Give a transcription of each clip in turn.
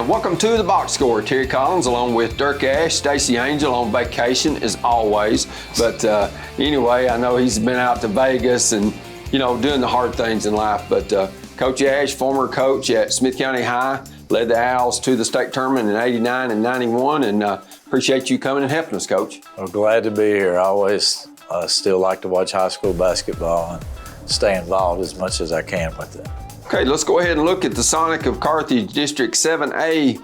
And welcome to the Box Score. Terry Collins along with Dirk Ash, Stacy Angel on vacation as always. But anyway, I know he's been out to Vegas and, doing the hard things in life. But Coach Ash, former coach at Smith County High, led the Owls to the state tournament in '89 and '91. And appreciate you coming and helping us, Coach. Well, glad to be here. I always still like to watch high school basketball and stay involved as much as I can with it. Okay, let's go ahead and look at the Sonic of Carthage District 7A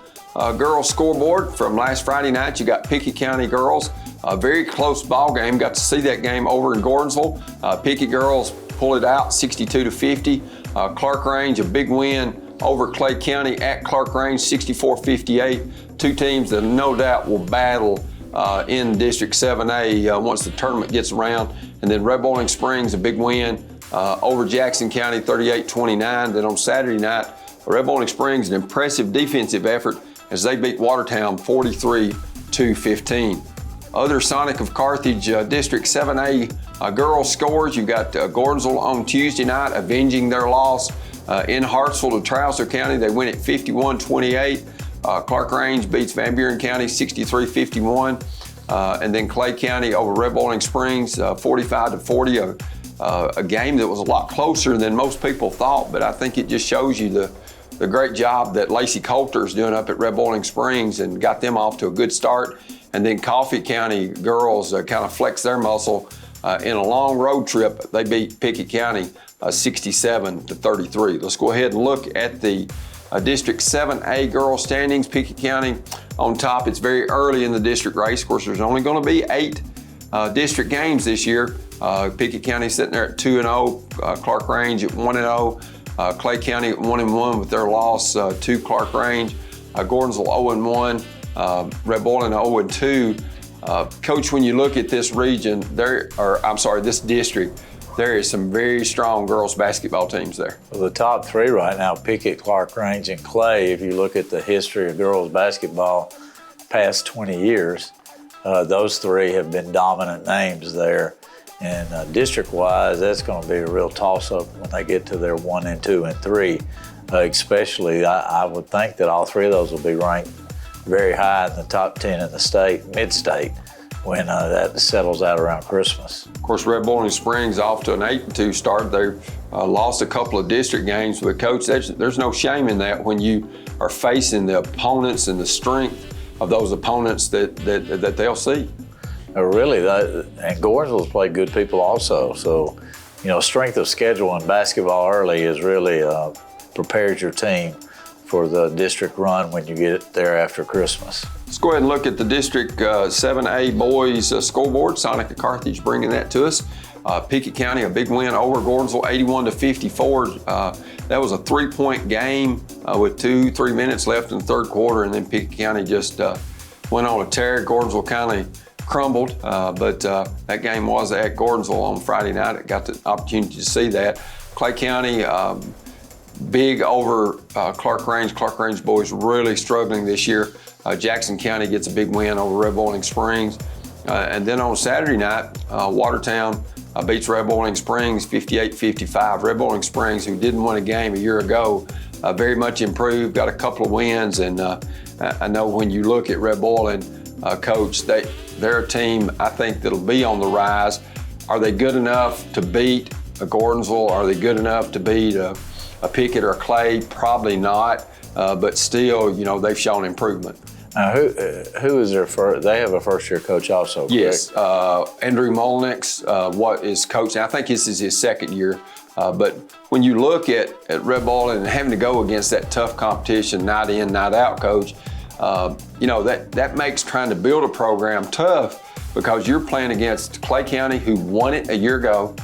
girls scoreboard from last Friday night. You got Pickett County girls, a very close ball game. Got to see that game over in Gordonsville. Pickett girls pull it out 62-50. Clark Range, a big win over Clay County at Clark Range, 64-58. Two teams that no doubt will battle in District 7A once the tournament gets around. And then Red Bowling Springs, a big win over Jackson County, 38-29. Then on Saturday night, Red Bowling Springs, an impressive defensive effort as they beat Watertown 43-15. Other Sonic of Carthage District 7A girls scores, you got Gordonsville on Tuesday night avenging their loss in Hartsville to Trouser County. They win at 51-28. Clark Range beats Van Buren County 63-51. And then Clay County over Red Bowling Springs 45-40. A game that was a lot closer than most people thought, but I think it just shows you the great job that Lacey Coulter's doing up at Red Bowling Springs and got them off to a good start. And then Coffee County girls kind of flexed their muscle in a long road trip. They beat Pickett County 67-33. Let's go ahead and look at the District 7A girls standings. Pickett County on top. It's very early in the district race. Of course, there's only going to be 8 district games this year. Pickett County sitting there at 2-0, Clark Range at 1-0, Clay County at 1-1 with their loss to Clark Range, Gordonsville 0-1, Red Bowling 0-2. Coach, when you look at this region, this district, there is some very strong girls basketball teams there. Well, the top 3 right now, Pickett, Clark Range, and Clay, if you look at the history of girls basketball past 20 years, those 3 have been dominant names there. And district-wise, that's going to be a real toss-up when they get to their 1 and 2 and 3. Especially, I would think that all 3 of those will be ranked very high in the top 10 in the state, mid-state, when that settles out around Christmas. Of course, Red Bowling Springs off to an 8-2 start. They lost a couple of district games, but Coach, there's no shame in that when you are facing the opponents and the strength of those opponents that they'll see. Really, and Gordonsville's played good people also. So, strength of schedule in basketball early is really prepares your team for the district run when you get there after Christmas. Let's go ahead and look at the District 7A boys scoreboard. Sonic of Carthage bringing that to us. Pickett County, a big win over Gordonsville, 81-54. That was a 3-point game with 2-3 minutes left in the third quarter, and then Pickett County just went on a tear. Gordonsville County crumbled, but that game was at Gordonsville on Friday night. I got the opportunity to see that. Clay County, big over Clark Range. Clark Range boys really struggling this year. Jackson County gets a big win over Red Bowling Springs. And then on Saturday night, Watertown beats Red Bowling Springs 58-55. Red Bowling Springs, who didn't win a game a year ago, very much improved, got a couple of wins. And I know when you look at Red Bowling, Coach, they're a team I think that'll be on the rise. Are they good enough to beat a Gordonsville? Are they good enough to beat a Pickett or a Clay? Probably not, but still, they've shown improvement. Now, who is their first? They have a first-year coach also, correct? Yes, Andrew Molnix, what is coaching? I think this is his second year. But when you look at Red Bowling and having to go against that tough competition, night in, night out, Coach, that makes trying to build a program tough because you're playing against Clay County, who won it a year ago,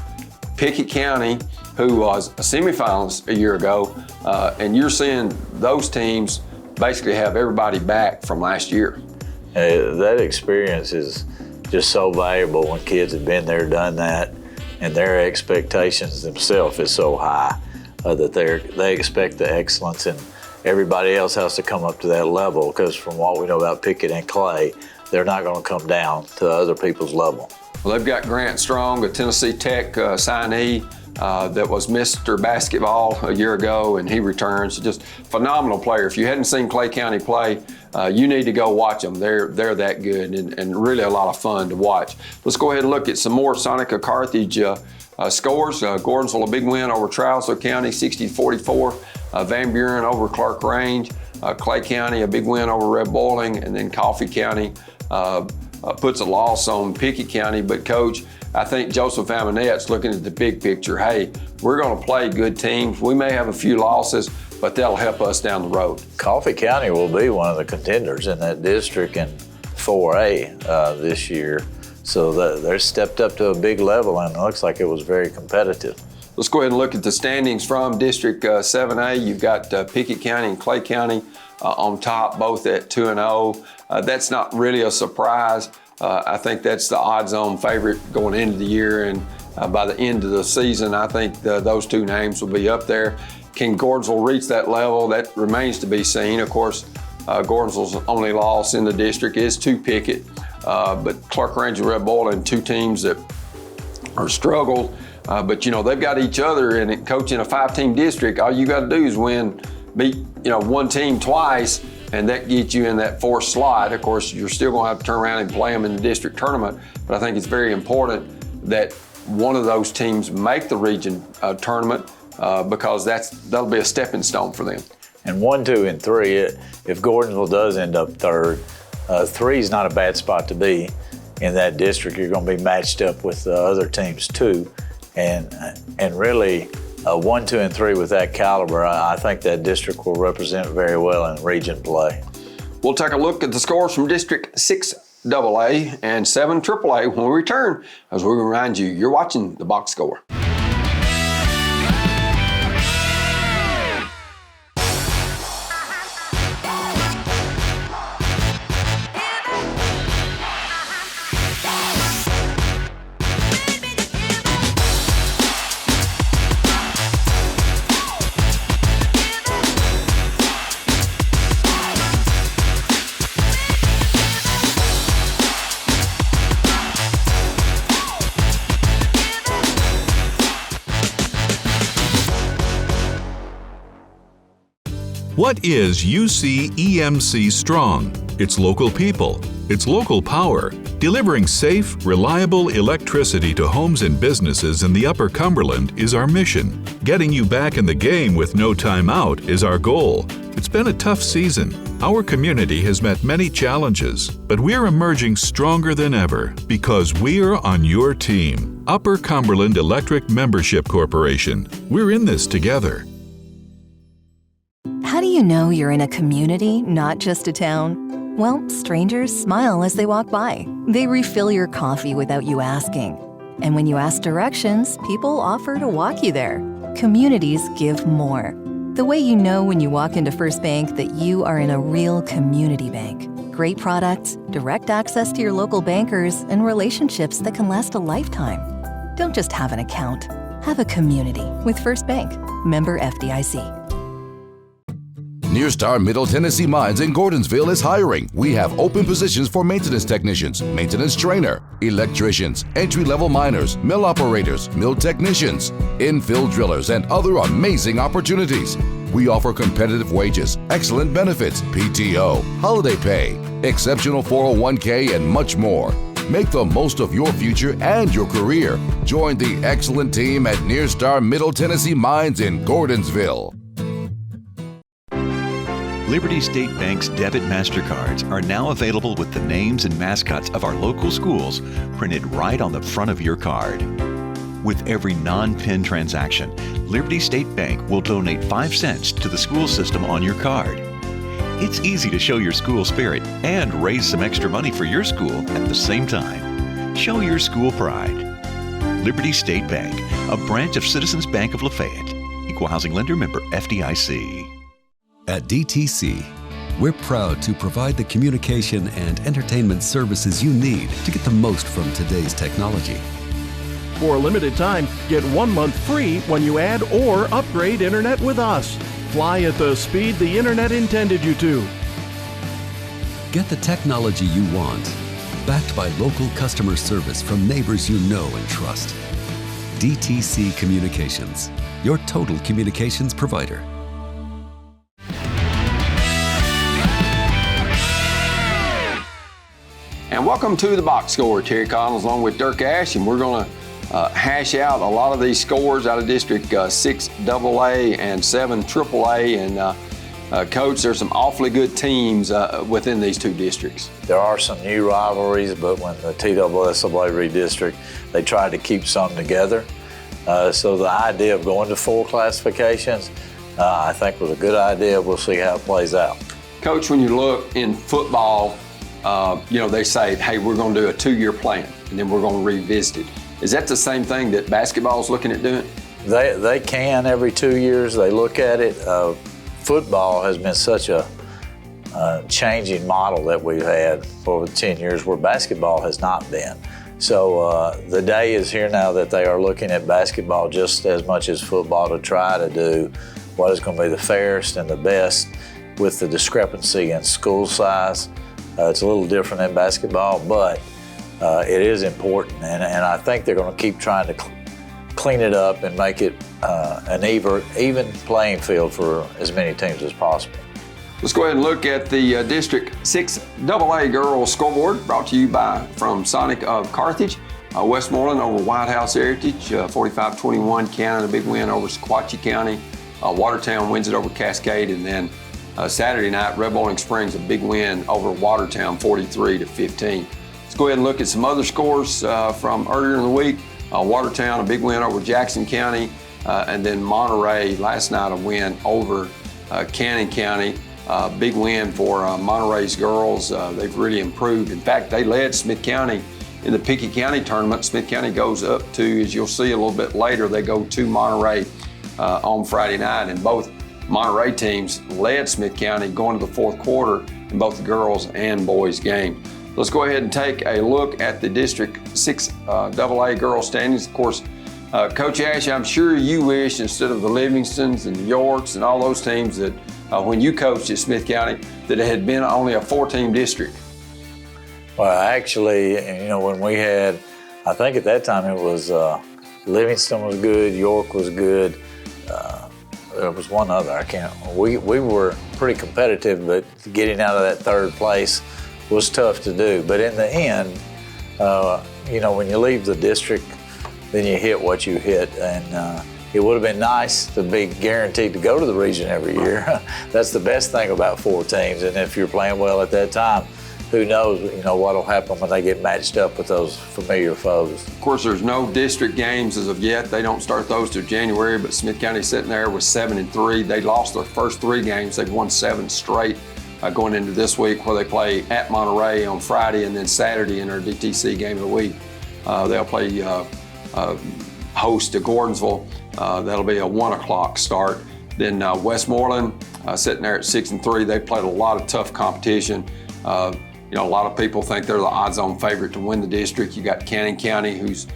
Pickett County, who was a semifinalist a year ago, and you're seeing those teams basically have everybody back from last year. That experience is just so valuable when kids have been there, done that, and their expectations themselves is so high that they expect the excellence, and everybody else has to come up to that level, because from what we know about Pickett and Clay, they're not going to come down to other people's level. Well, they've got Grant Strong, a Tennessee Tech signee that was Mr. Basketball a year ago, and he returns. Just phenomenal player. If you hadn't seen Clay County play, you need to go watch them. They're that good and really a lot of fun to watch. Let's go ahead and look at some more Sonica Carthage scores. Gordonsville, a big win over Trousdale County, 60-44. Van Buren over Clark Range. Clay County, a big win over Red Boiling, and then Coffee County puts a loss on Pickett County. But Coach, I think Joseph Amonette's looking at the big picture. Hey, we're going to play good teams. We may have a few losses, but that'll help us down the road. Coffee County will be one of the contenders in that district in 4A this year. So they're stepped up to a big level, and it looks like it was very competitive. Let's go ahead and look at the standings from District 7A. You've got Pickett County and Clay County on top, both at 2-0. That's not really a surprise. I think that's the odds-on favorite going into the year, and by the end of the season, I think those two names will be up there. Can Gordonsville reach that level? That remains to be seen. Of course, Gordonsville's only loss in the district is to Pickett, but Clark Range and Red Boiling, two teams that are struggled. But, you know, they've got each other, and coaching a 5-team district, all you got to do is beat, one team twice, and that gets you in that 4th slot. Of course, you're still going to have to turn around and play them in the district tournament, but I think it's very important that one of those teams make the region tournament because that'll be a stepping stone for them. And 1, 2, and 3, if Gordonsville does end up 3rd, 3 is not a bad spot to be in that district. You're going to be matched up with the other teams too. And really, 1, 2, and 3 with that caliber, I think that district will represent very well in region play. We'll take a look at the scores from District 6 AA and 7 AAA when we return, as we remind you, you're watching the Box Score. What is UC-EMC Strong? It's local people. It's local power. Delivering safe, reliable electricity to homes and businesses in the Upper Cumberland is our mission. Getting you back in the game with no time out is our goal. It's been a tough season. Our community has met many challenges, but we're emerging stronger than ever because we're on your team. Upper Cumberland Electric Membership Corporation. We're in this together. How do you know you're in a community, not just a town? Well, strangers smile as they walk by. They refill your coffee without you asking. And when you ask directions, people offer to walk you there. Communities give more. The way you know when you walk into First Bank that you are in a real community bank. Great products, direct access to your local bankers, and relationships that can last a lifetime. Don't just have an account. Have a community with First Bank. Member FDIC. Nearstar Middle Tennessee Mines in Gordonsville is hiring. We have open positions for maintenance technicians, maintenance trainer, electricians, entry-level miners, mill operators, mill technicians, infill drillers, and other amazing opportunities. We offer competitive wages, excellent benefits, PTO, holiday pay, exceptional 401k, and much more. Make the most of your future and your career. Join the excellent team at Nearstar Middle Tennessee Mines in Gordonsville. Liberty State Bank's debit MasterCards are now available with the names and mascots of our local schools printed right on the front of your card. With every non-PIN transaction, Liberty State Bank will donate 5 cents to the school system on your card. It's easy to show your school spirit and raise some extra money for your school at the same time. Show your school pride. Liberty State Bank, a branch of Citizens Bank of Lafayette. Equal housing lender, member FDIC. At DTC, we're proud to provide the communication and entertainment services you need to get the most from today's technology. For a limited time, get 1 month free when you add or upgrade internet with us. Fly at the speed the internet intended you to. Get the technology you want, backed by local customer service from neighbors you know and trust. DTC Communications, your total communications provider. And welcome to the box score. Terry Collins along with Dirk Ash, and we're going to hash out a lot of these scores out of District 6 AA and 7 AAA. And Coach, there's some awfully good teams within these two districts. There are some new rivalries, but when the TSSA redistrict, they tried to keep some together. So the idea of going to 4 classifications, I think was a good idea. We'll see how it plays out. Coach, when you look in football, they say, hey, we're going to do a 2-year plan, and then we're going to revisit it. Is that the same thing that basketball is looking at doing? They can every 2 years. They look at it. Football has been such a changing model that we've had for over 10 years where basketball has not been. So the day is here now that they are looking at basketball just as much as football to try to do what is going to be the fairest and the best with the discrepancy in school size. It's a little different than basketball, but it is important, and I think they're going to keep trying to clean it up and make it an even playing field for as many teams as possible. Let's go ahead and look at the District 6 AA girls scoreboard, brought to you from Sonic of Carthage. Westmoreland over White House Heritage, 45-21. Cannon, a big win over Sequatchie County. Watertown wins it over Cascade, and then Saturday night, Red Bowling Springs, a big win over Watertown, 43-15. Let's go ahead and look at some other scores from earlier in the week. Watertown, a big win over Jackson County, and then Monterey last night, a win over Cannon County. Big win for Monterey's girls. They've really improved. In fact, they led Smith County in the Pickett County tournament. Smith County goes up to, as you'll see a little bit later, they go to Monterey on Friday night, and both Monterey teams led Smith County going to the fourth quarter in both the girls and boys game. Let's go ahead and take a look at the District 6 AA girls standings. Of course, Coach Ash, I'm sure you wish instead of the Livingstons and the Yorks and all those teams that when you coached at Smith County that it had been only a 4-team district. Well, actually, when we had, I think at that time it was Livingston was good, York was good. There was one other, we were pretty competitive, but getting out of that third place was tough to do. But in the end, when you leave the district, then you hit what you hit. And it would have been nice to be guaranteed to go to the region every year. That's the best thing about 4 teams. And if you're playing well at that time, who knows, what'll happen when they get matched up with those familiar foes. Of course, there's no district games as of yet. They don't start those till January, but Smith County sitting there with 7-3. They lost their first 3 games. They've won 7 straight going into this week, where they play at Monterey on Friday and then Saturday in their DTC game of the week. They'll play host to Gordonsville. That'll be a 1 o'clock start. Then Westmoreland sitting there at 6-3. They played a lot of tough competition. A lot of people think they're the odds-on favorite to win the district. You got Cannon County, who's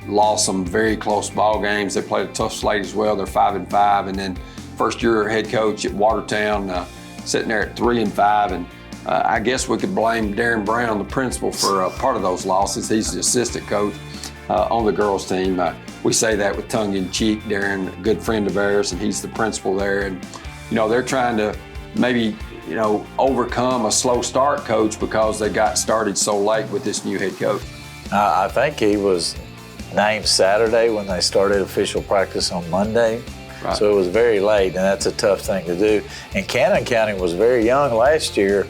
lost some very close ball games. They played a tough slate as well. They're 5-5, and then first-year head coach at Watertown sitting there at 3-5. And I guess we could blame Darren Brown, the principal, for part of those losses. He's the assistant coach on the girls' team. We say that with tongue-in-cheek. Darren, a good friend of ours, and he's the principal there. And they're trying to maybe overcome a slow start, Coach, because they got started so late with this new head coach. I think he was named Saturday when they started official practice on Monday. Right. So it was very late, and that's a tough thing to do. And Cannon County was very young last year.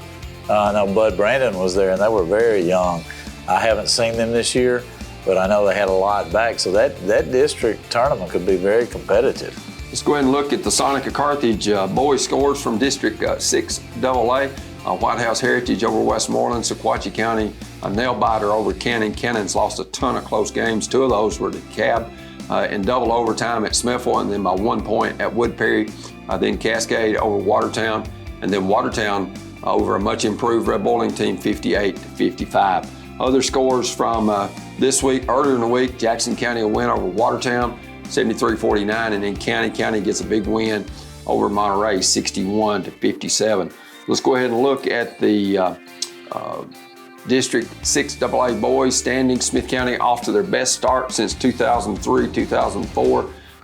I know Bud Brandon was there, and they were very young. I haven't seen them this year, but I know they had a lot back. So that district tournament could be very competitive. Let's go ahead and look at the Sonic of Carthage boys scores from District 6 AA. White House Heritage over Westmoreland, Sequatchie County, a nail-biter over Cannon. Cannon's lost a ton of close games. 2 of those were to Cab in double overtime at Smithville, and then by 1 point at Woodbury. Then Cascade over Watertown, and then Watertown over a much improved Red Bowling team, 58-55. Other scores from this week, earlier in the week, Jackson County a win over Watertown, 73-49, and then Cannon County gets a big win over Monterey, 61-57. Let's go ahead and look at the District 6AA boys standing, Smith County off to their best start since 2003, 2004,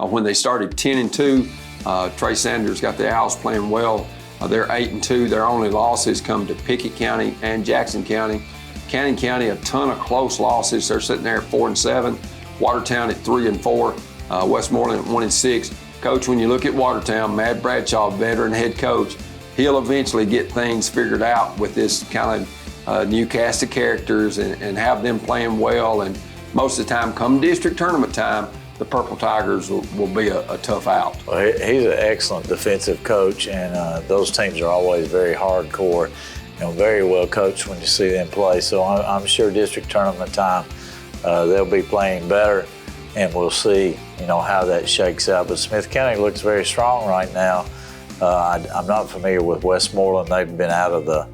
when they started 10-2. Trey Sanders got the Owls playing well. They're 8-2. Their only losses come to Pickett County and Jackson County. Cannon County, a ton of close losses. They're sitting there at 4-7. Watertown at 3-4. Westmoreland at 1-6. Coach, when you look at Watertown, Matt Bradshaw, veteran head coach, he'll eventually get things figured out with this kind of new cast of characters and have them playing well. And most of the time, come district tournament time, the Purple Tigers will be a tough out. Well, he's an excellent defensive coach, and those teams are always very hardcore, very well coached when you see them play. So I'm sure district tournament time, they'll be playing better, and we'll see, how that shakes out. But Smith County looks very strong right now. I'm not familiar with Westmoreland. They've been out of the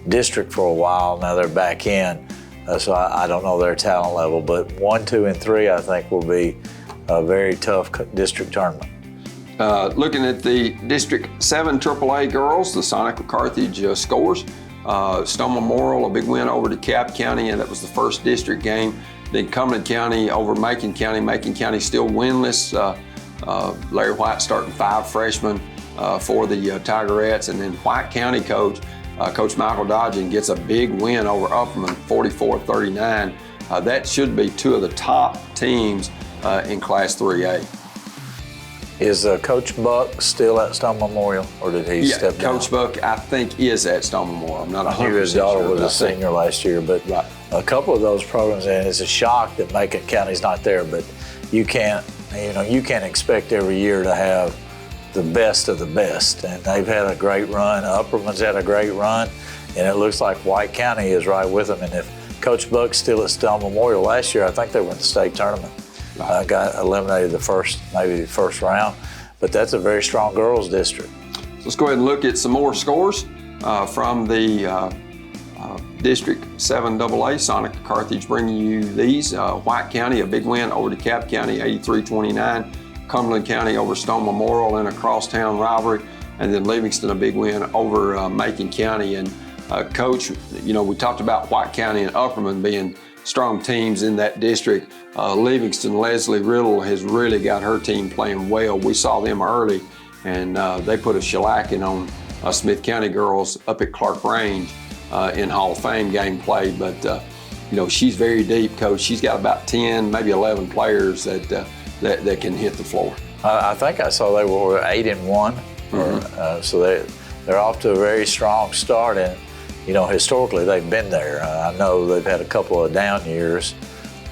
district for a while. Now they're back in, so I don't know their talent level. But 1, 2, and 3, I think, will be a very tough district tournament. Looking at the District 7 AAA girls, the Sonic of Carthage scores. Stone Memorial, a big win over DeKalb County, and that was the first district game. Then Cumberland County over Macon County. Macon County still winless. Larry White starting 5 freshmen for the Tigerettes. And then White County coach Michael Dodgen gets a big win over Upperman, 44-39. That should be 2 of the top teams in Class 3A. Is Coach Buck still at Stone Memorial, or did he step down? Coach Buck, I think, is at Stone Memorial. I'm not 100% sure. I knew his daughter was a senior last year, but a couple of those programs, and it's a shock that Macon County's not there, but you can't expect every year to have the best of the best, and they've had a great run. Upperman's had a great run, and it looks like White County is right with them. And if Coach Buck's still at Stone Memorial, last year I think they were in the state tournament. Got eliminated the first round, but that's a very strong girls district. So let's go ahead and look at some more scores from the District 7 AA. Sonic of Carthage bringing you these. White County, a big win over DeKalb County, 83-29. Cumberland County over Stone Memorial in a crosstown rivalry. And then Livingston, a big win over Macon County. And Coach, we talked about White County and Upperman being strong teams in that district. Livingston, Leslie Riddle has really got her team playing well. We saw them early, and they put a shellacking on Smith County girls up at Clark Range in Hall of Fame game play. But she's very deep, Coach. She's got about 10, maybe 11 players that can hit the floor. I think I saw they were 8-1, so they're off to a very strong start. And historically they've been there. I know they've had a couple of down years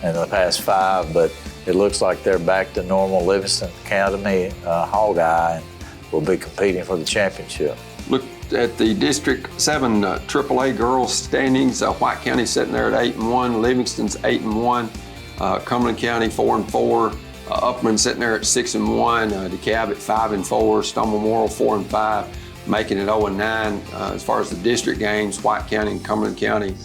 in the past 5, but it looks like they're back to normal. Livingston Academy, Hawkeye, and will be competing for the championship. Look at the District 7 AAA girls standings. White County sitting there at 8-1. Livingston's 8-1. Cumberland County 4-4. Upperman sitting there at 6-1. DeKalb at 5-4. Stone Memorial 4-5. Making it 0-9. As far as the district games, White County and Cumberland County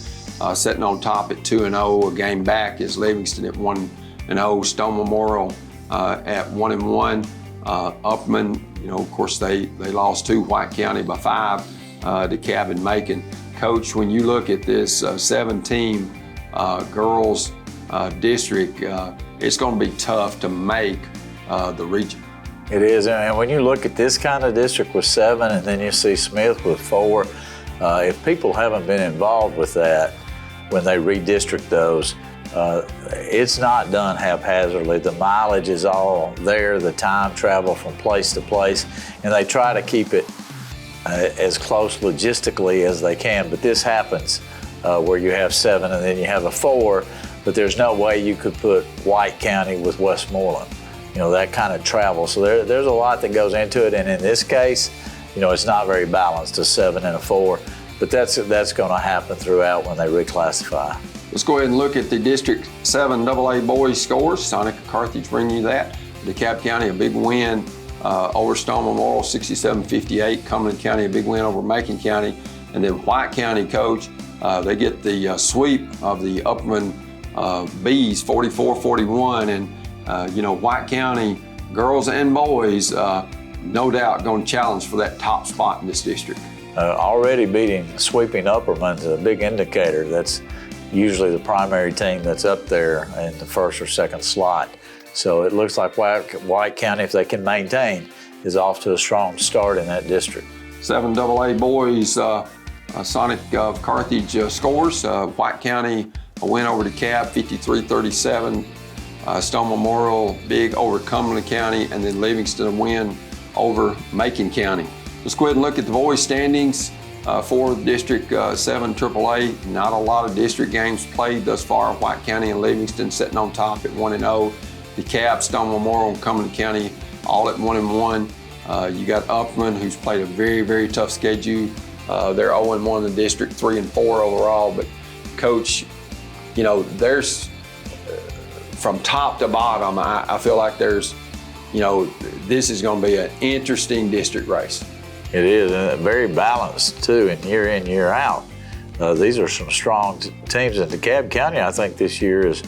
sitting on top at 2-0. A game back is Livingston at 1-0. Stone Memorial at 1-1. Upperman, of course, they lost to White County by 5. DeKalb and Macon. Coach, when you look at this 7-team girls district, it's going to be tough to make the region. It is, and when you look at this kind of district with 7, and then you see Smith with 4, if people haven't been involved with that when they redistrict those, it's not done haphazardly. The mileage is all there, the time travel from place to place, and they try to keep it as close logistically as they can. But this happens where you have 7 and then you have a 4, but there's no way you could put White County with Westmoreland. That kind of travel. So there's a lot that goes into it, and in this case, it's not very balanced, a 7 and a 4, but that's going to happen throughout when they reclassify. Let's go ahead and look at the District 7 AA boys scores. Sonic of Carthage bringing you that. DeKalb County, a big win over Stone Memorial, 67-58. Cumberland County, a big win over Macon County. And then White County, Coach, they get the sweep of the Upperman Bees, 44-41. And White County girls and boys, no doubt going to challenge for that top spot in this district. Already sweeping Upperman's a big indicator. That's usually the primary team that's up there in the first or second slot. So it looks like White County, if they can maintain, is off to a strong start in that district. 7AA boys, Sonic of Carthage scores. White County a win over DeKalb, 53-37. Stone Memorial big over Cumberland County, and then Livingston a win over Macon County. Let's go ahead and look at the boys standings for District 7 AAA. Not a lot of district games played thus far. White County and Livingston sitting on top at 1-0. DeKalb, Stone Memorial, and Cumberland County all at 1-1. You got Upperman, who's played a very, very tough schedule. They're 0-1 in the district, 3-4 overall. But Coach, you know, there's from top to bottom, I feel like there's, you know, this is going to be an interesting district race. It is, and very balanced too, and year in, year out. These are some strong teams in DeKalb County. I think this year is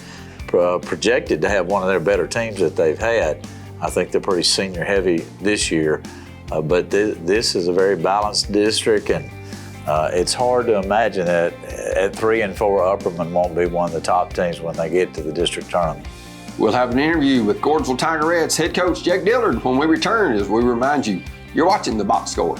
projected to have one of their better teams that they've had. I think they're pretty senior heavy this year, but this is a very balanced district, and it's hard to imagine that at 3-4 Upperman won't be one of the top teams when they get to the district tournament. We'll have an interview with Gordonsville Tigerettes head coach Jake Dillard when we return, as we remind you, you're watching the Box Score.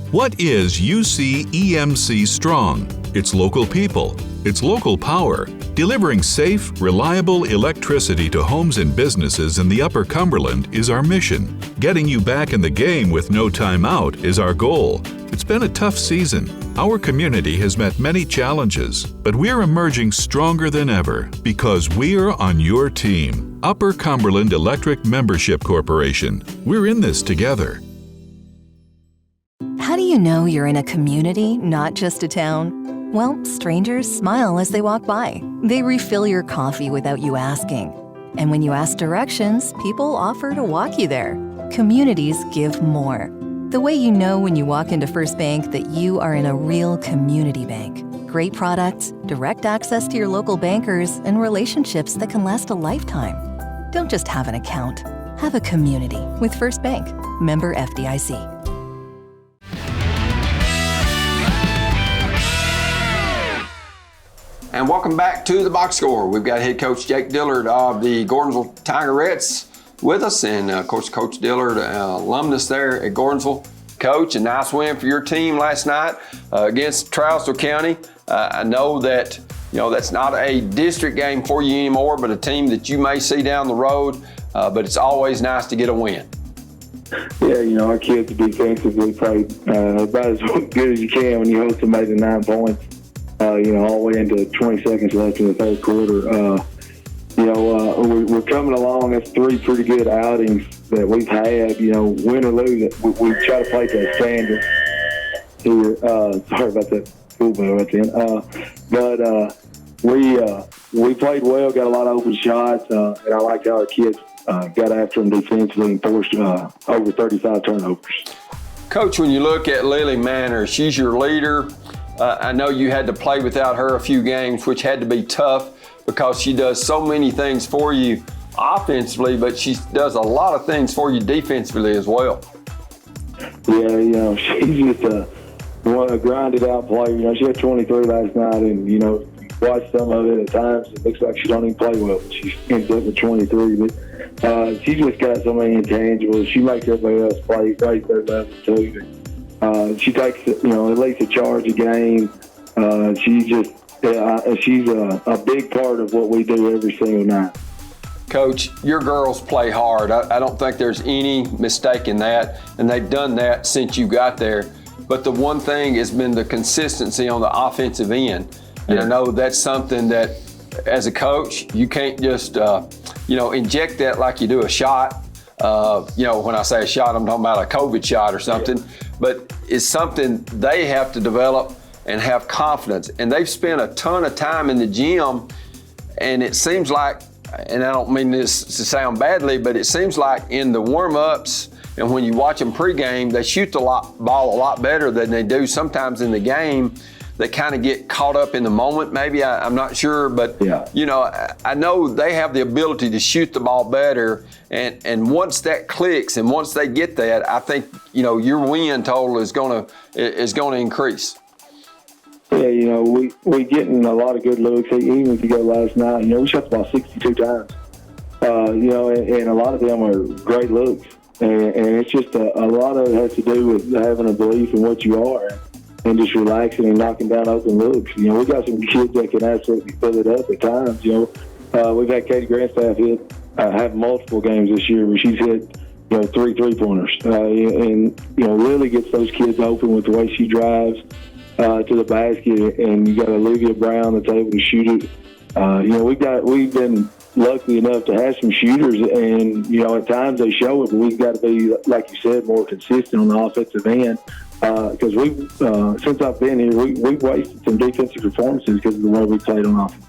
What is UC EMC Strong? It's local people. It's local power. Delivering safe, reliable electricity to homes and businesses in the Upper Cumberland is our mission. Getting you back in the game with no time out is our goal. It's been a tough season. Our community has met many challenges, but we're emerging stronger than ever because we're on your team. Upper Cumberland Electric Membership Corporation. We're in this together. How do you know you're in a community, not just a town? Well, strangers smile as they walk by. They refill your coffee without you asking. And when you ask directions, people offer to walk you there. Communities give more. The way you know when you walk into First Bank that you are in a real community bank. Great products, direct access to your local bankers, and relationships that can last a lifetime. Don't just have an account. Have a community with First Bank. Member FDIC. And welcome back to the Box Score. We've got head coach Jake Dillard of the Gordonsville Tigerettes with us, and of course Coach Dillard, alumnus there at Gordonsville. Coach, a nice win for your team last night against Trousdale County. I know that that's not a district game for you anymore, but a team that you may see down the road. But it's always nice to get a win. Yeah, our kids defensively played about as good as you can when you hold somebody to 9 points. All the way into 20 seconds left in the third quarter. We're coming along. That's 3 pretty good outings that we've had. Win or lose, we try to play to a standard here. Sorry about that school bell right then. We played well, got a lot of open shots, and I liked how our kids got after them defensively and forced over 35 turnovers. Coach, when you look at Lily Manor, she's your leader. I know you had to play without her a few games, which had to be tough because she does so many things for you offensively, but she does a lot of things for you defensively as well. Yeah, she's just a grinded out player. She had 23 last night, and, watch some of it at times. It looks like she don't even play well, but she ends up with 23. But she just got so many intangibles. She makes everybody else play right their level, too. She takes, at least a charge a game. She's a big part of what we do every single night. Coach, your girls play hard. I don't think there's any mistake in that, and they've done that since you got there. But the one thing has been the consistency on the offensive end. And I know that's something that, as a coach, you can't just, inject that like you do a shot. When I say a shot, I'm talking about a COVID shot or something. But it's something they have to develop and have confidence. And they've spent a ton of time in the gym, and it seems like, and I don't mean this to sound badly, but it seems like in the warm-ups and when you watch them pregame, they shoot the ball a lot better than they do sometimes in the game. They kind of get caught up in the moment, maybe. I'm not sure, but I know they have the ability to shoot the ball better. And once that clicks and once they get that, I think your win total is going to increase. Yeah, we getting a lot of good looks. Even if you go last night, we shot the ball 62 times. And a lot of them are great looks. And it's just a lot of it has to do with having a belief in what you are and just relaxing and knocking down open looks. We got some kids that can absolutely fill it up at times. We've had Katie Grandstaff have multiple games this year where she's hit 3 3-pointers and really gets those kids open with the way she drives to the basket. And you got Olivia Brown that's able to shoot it. We've been lucky enough to have some shooters, and at times they show it, but we've got to be, like you said, more consistent on the offensive end. Because since I've been here, we've wasted some defensive performances because of the way we played on offense.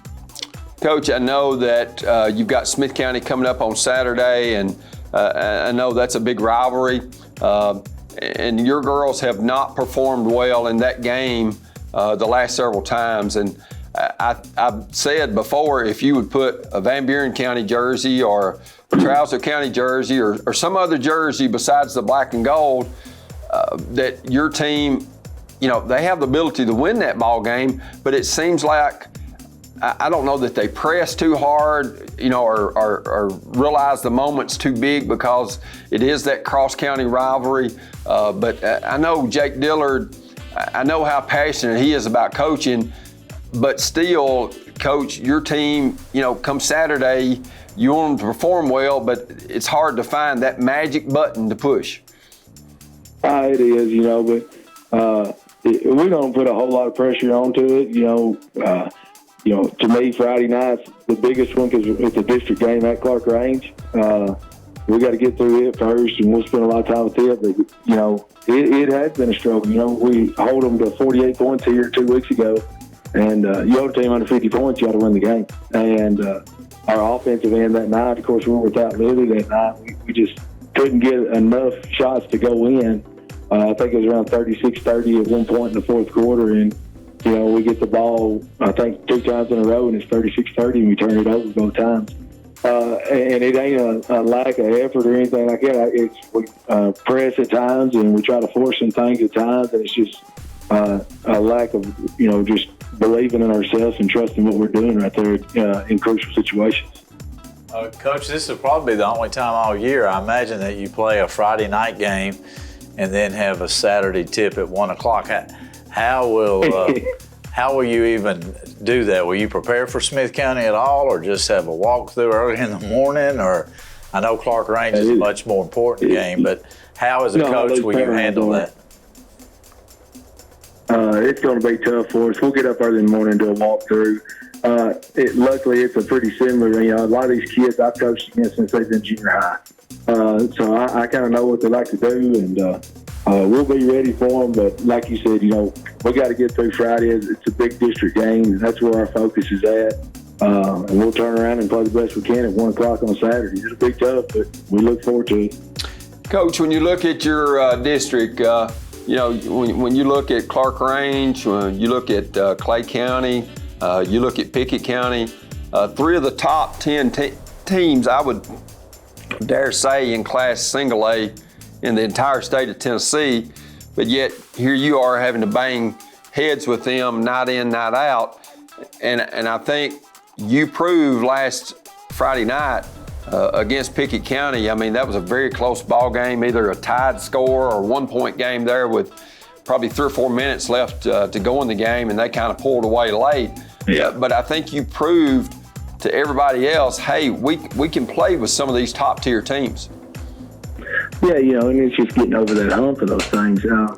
Coach, I know that you've got Smith County coming up on Saturday, and I know that's a big rivalry. And your girls have not performed well in that game the last several times. And I've said before, if you would put a Van Buren County jersey or a Trousdale County jersey or some other jersey besides the black and gold, that your team, they have the ability to win that ball game, but it seems like, I don't know that they press too hard, or realize the moment's too big because it is that cross-county rivalry. But I know Jake Dillard, I know how passionate he is about coaching, but still, Coach, your team, come Saturday, you want them to perform well, but it's hard to find that magic button to push. It is, but we don't put a whole lot of pressure onto it. To me, Friday night's the biggest one because it's a district game at Clark Range. We got to get through it first, and we'll spend a lot of time with it. But, it has been a struggle. We hold them to 48 points here 2 weeks ago, and you hold a team under 50 points, you ought to win the game. And our offensive end that night, of course, we were without Lily that night. We just couldn't get enough shots to go in. I think it was around 36-30 at one point in the fourth quarter, and we get the ball, I think, 2 times in a row, and it's 36-30, and we turn it over both times. And it ain't a lack of effort or anything like that. We press at times, and we try to force some things at times, and it's just a lack of, just believing in ourselves and trusting what we're doing right there in crucial situations. Coach, this will probably be the only time all year, I imagine, that you play a Friday night game and then have a Saturday tip at 1 o'clock. How will you even do that? Will you prepare for Smith County at all, or just have a walkthrough early in the morning? Or I know Clark Range is a much more important game, but how as a coach will you handle that? It's going to be tough for us. We'll get up early in the morning and do a walkthrough. Luckily, it's a pretty similar. A lot of these kids I've coached against since they've been junior high. So I kind of know what they like to do, and we'll be ready for them. But like you said, we got to get through Friday. It's a big district game, and that's where our focus is at. And we'll turn around and play the best we can at 1 o'clock on Saturday. It'll be tough, but we look forward to it. Coach, when you look at your district, when you look at Clark Range, when you look at Clay County, you look at Pickett County, 3 of the top 10 teams, I would dare say, in Class Single A in the entire state of Tennessee, but yet here you are having to bang heads with them night in, night out. And I think you proved last Friday night against Pickett County. I mean, that was a very close ball game, either a tied score or 1-point game there with probably 3 or 4 minutes left to go in the game, and they kind of pulled away late. Yeah. But I think you proved to everybody else, hey, we can play with some of these top tier teams. Yeah, and it's just getting over that hump of those things. You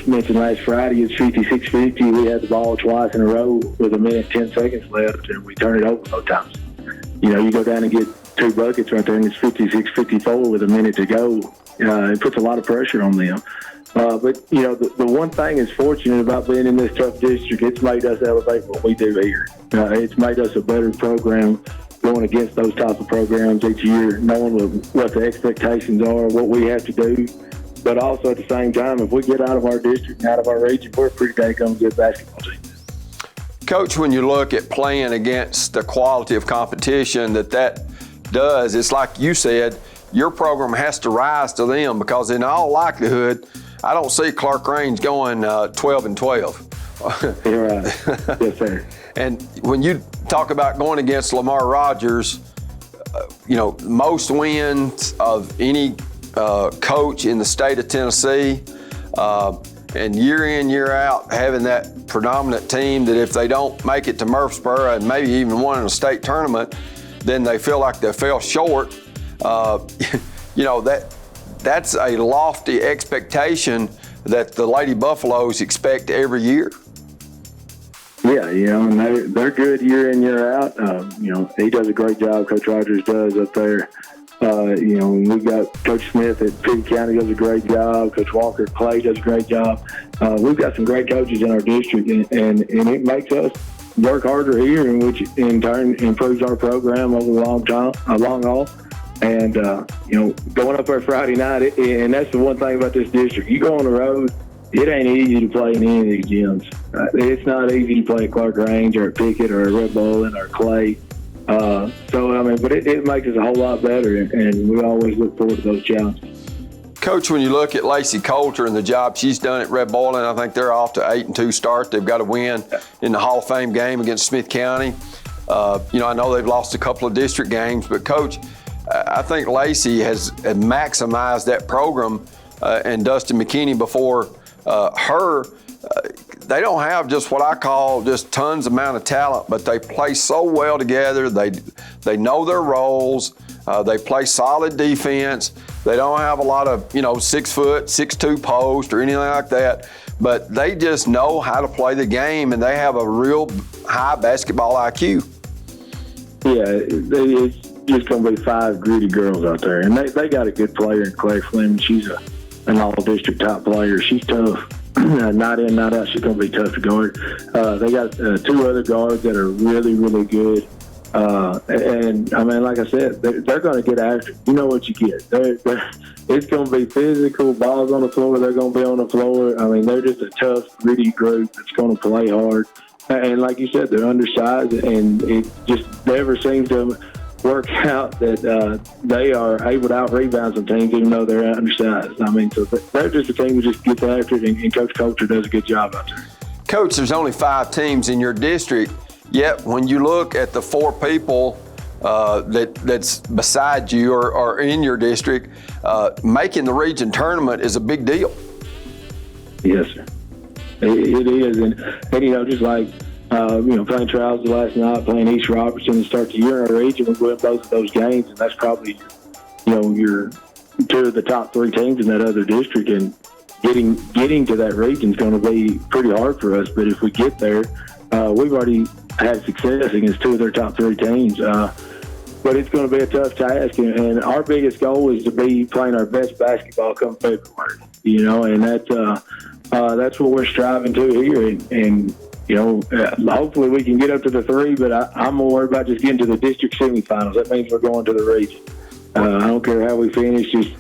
mentioned last Friday, it's 56-50. We had the ball twice in a row with 1 minute, 10 seconds left, and we turned it over both times. You go down and get 2 buckets right there, and it's 56-54 with a minute to go. It puts a lot of pressure on them. But, you know, the one thing that's fortunate about being in this tough district, it's made us elevate what we do here. It's made us a better program going against those type of programs each year, knowing what the expectations are, what we have to do. But also at the same time, if we get out of our district and out of our region, we're a pretty daggone good basketball team. Coach, when you look at playing against the quality of competition that does, it's like you said, your program has to rise to them, because in all likelihood, I don't see Clark-Range going 12-12. You're right. Yes, sir. And when you talk about going against Lamar Rogers, you know, most wins of any coach in the state of Tennessee, and year in, year out, having that predominant team that if they don't make it to Murfreesboro and maybe even win a state tournament, then they feel like they fell short. You know, that's a lofty expectation that the Lady Buffaloes expect every year. Yeah, you know, and they're good year in, year out. You know, he does a great job, Coach Rogers does up there. You know, we've got Coach Smith at Pitt County does a great job. Coach Walker at Clay does a great job. We've got some great coaches in our district, and it makes us work harder here, and which in turn improves our program over the long haul. And, you know, going up there Friday night, and that's the one thing about this district. You go on the road, it ain't easy to play in any of these gyms. It's not easy to play at Clark-Range or at Pickett or at Red Bowling or Clay. So, I mean, but it makes us a whole lot better, and we always look forward to those challenges. Coach, when you look at Lacey Coulter and the job she's done at Red Bowling, I think they're off to 8-2 start. They've got a win in the Hall of Fame game against Smith County. You know, I know they've lost a couple of district games, but Coach, I think Lacey has maximized that program, and Dustin McKinney before her. They don't have just what I call just tons amount of talent, but they play so well together. They know their roles. They play solid defense. They don't have a lot of, you know, 6', 6'2" post or anything like that, but they just know how to play the game, and they have a real high basketball IQ. Yeah, it's just going to be 5 gritty girls out there, and they got a good player in Claire Fleming. She's an all-district top player. She's tough. Night in, night out, she's going to be tough to guard. They got 2 other guards that are really, really good. And I mean, like I said, they're going to get after it. You know what you get. It's going to be physical, balls on the floor. They're going to be on the floor. I mean, they're just a tough, gritty group that's going to play hard. And like you said, they're undersized, and it just never seems to work out that they are able to out-rebound some teams even though they're undersized. I mean, so they're just a team that just gets after it, and Coach Coulter does a good job out there. Coach, there's only 5 teams in your district, yet when you look at the 4 people that's beside you or in your district, making the region tournament is a big deal. Yes, sir. It is, and you know, just like you know, playing trials last night, playing East Robertson to start the year in our region, we win both of those games, and that's probably, you know, your 2 of the top 3 teams in that other district, and getting to that region is going to be pretty hard for us. But if we get there, we've already had success against 2 of their top 3 teams. But it's going to be a tough task, and our biggest goal is to be playing our best basketball come February. You know, and that's what we're striving to here, and you know, hopefully we can get up to the 3, but I'm more worried about just getting to the district semifinals. That means we're going to the region. I don't care how we finish, just